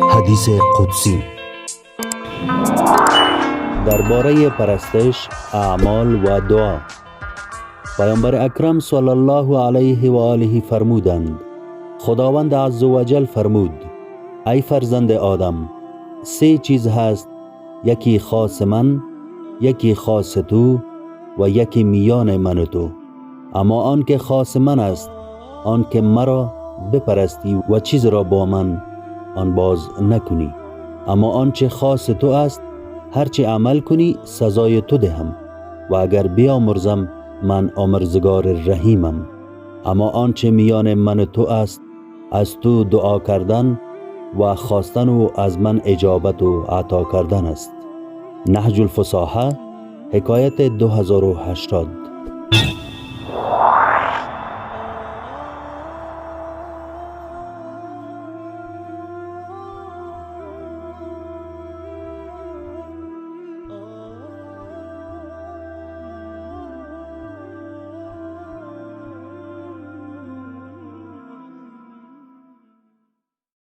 حدیث قدسی درباره پرستش، اعمال و دعا. پیامبر اکرم صلی الله علیه و آله فرمودند: خداوند عزوجل فرمود: ای فرزند آدم، 3 چیز هست، یکی خاص من، یکی خاص تو و یکی میان من و تو. اما آن که خاص من است، آن که مرا بپرستی و چیز را با من آن باز نکنی. اما آنچه خاص تو است، هرچه عمل کنی سزای تو دهم و اگر بیامرزم من آمرزگار رحیمم. اما آنچه میان من و تو است، از تو دعا کردن و خواستن و از من اجابت و عطا کردن است. نهج الفصاحه، حکایت 2080.